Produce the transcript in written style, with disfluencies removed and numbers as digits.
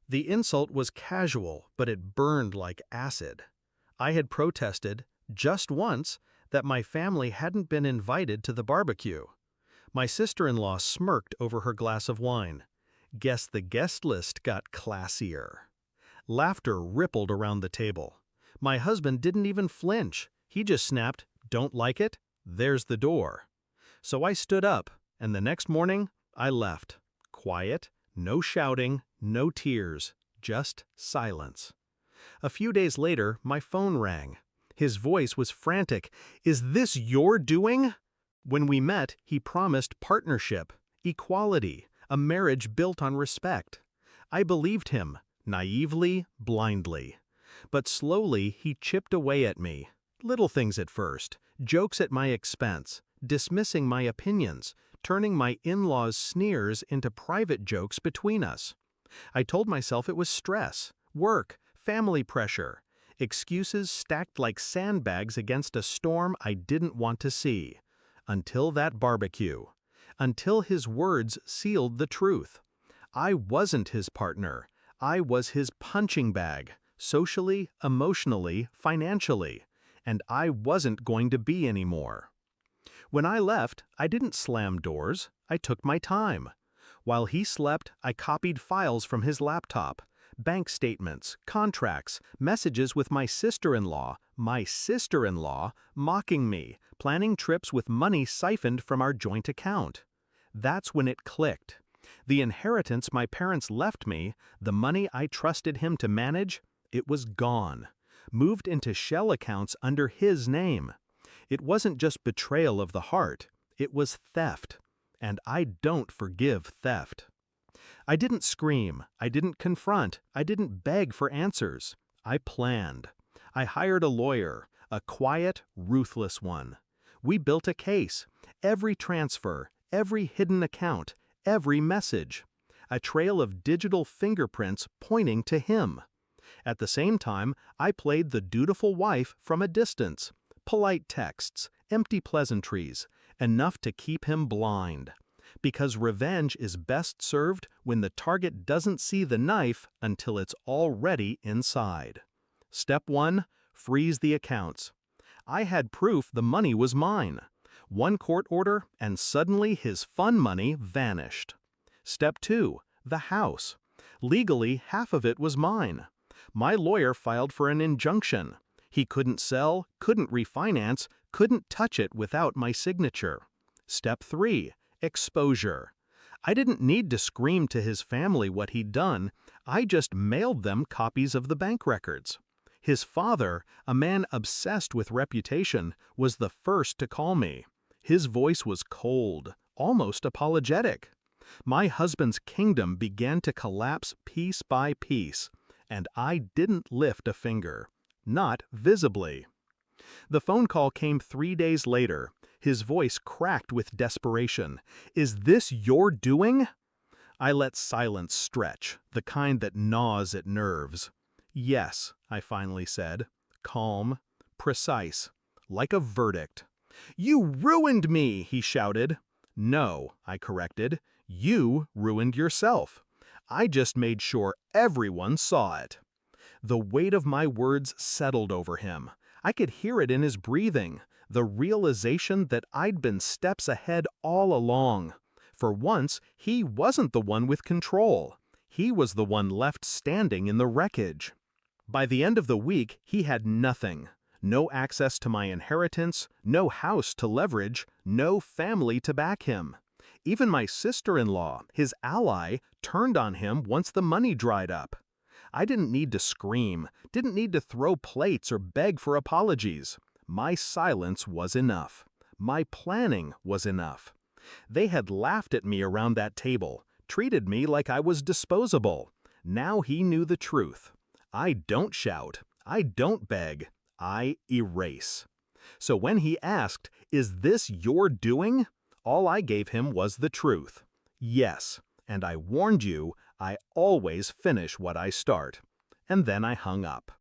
The insult was casual, but it burned like acid. I had protested, just once, that my family hadn't been invited to the barbecue. My sister-in-law smirked over her glass of wine. Guess the guest list got classier. Laughter rippled around the table. My husband didn't even flinch. He just snapped, "Don't like it? There's the door." So I stood up, and the next morning, I left. Quiet, no shouting, no tears, just silence. A few days later, my phone rang. His voice was frantic. "Is this your doing?" When we met, he promised partnership, equality, a marriage built on respect. I believed him, naively, blindly. But slowly he chipped away at me. Little things at first, jokes at my expense, dismissing my opinions, turning my in-laws' sneers into private jokes between us. I told myself it was stress, work, family pressure, excuses stacked like sandbags against a storm I didn't want to see. Until that barbecue. Until his words sealed the truth. I wasn't his partner. I was his punching bag, socially, emotionally, financially. And I wasn't going to be anymore. When I left, I didn't slam doors. I took my time. While he slept, I copied files from his laptop. Bank statements, contracts, messages with my sister-in-law, mocking me, planning trips with money siphoned from our joint account. That's when it clicked. The inheritance my parents left me, the money I trusted him to manage, it was gone. Moved into shell accounts under his name. It wasn't just betrayal of the heart, it was theft. And I don't forgive theft. I didn't scream, I didn't confront, I didn't beg for answers. I planned. I hired a lawyer, a quiet, ruthless one. We built a case. Every transfer, every hidden account, every message. A trail of digital fingerprints pointing to him. At the same time, I played the dutiful wife from a distance. Polite texts, empty pleasantries, enough to keep him blind. Because revenge is best served when the target doesn't see the knife until it's already inside. Step 1, freeze the accounts. I had proof the money was mine. One court order, and suddenly his fun money vanished. Step 2, the house. Legally, half of it was mine. My lawyer filed for an injunction. He couldn't sell, couldn't refinance, couldn't touch it without my signature. Step 3, exposure. I didn't need to scream to his family what he'd done. I just mailed them copies of the bank records. His father, a man obsessed with reputation, was the first to call me. His voice was cold, almost apologetic. My husband's kingdom began to collapse piece by piece, and I didn't lift a finger. Not visibly. The phone call came 3 days later. His voice cracked with desperation. "Is this your doing?" I let silence stretch, the kind that gnaws at nerves. "Yes," I finally said, calm, precise, like a verdict. "You ruined me!" he shouted. "No," I corrected. "You ruined yourself. I just made sure everyone saw it." The weight of my words settled over him. I could hear it in his breathing, the realization that I'd been steps ahead all along. For once, he wasn't the one with control. He was the one left standing in the wreckage. By the end of the week, he had nothing. No access to my inheritance, no house to leverage, no family to back him. Even my sister-in-law, his ally, turned on him once the money dried up. I didn't need to scream, didn't need to throw plates or beg for apologies. My silence was enough. My planning was enough. They had laughed at me around that table, treated me like I was disposable. Now he knew the truth. I don't shout. I don't beg. I erase. So when he asked, "Is this your doing?" all I gave him was the truth. Yes, and I warned you, I always finish what I start. And then I hung up.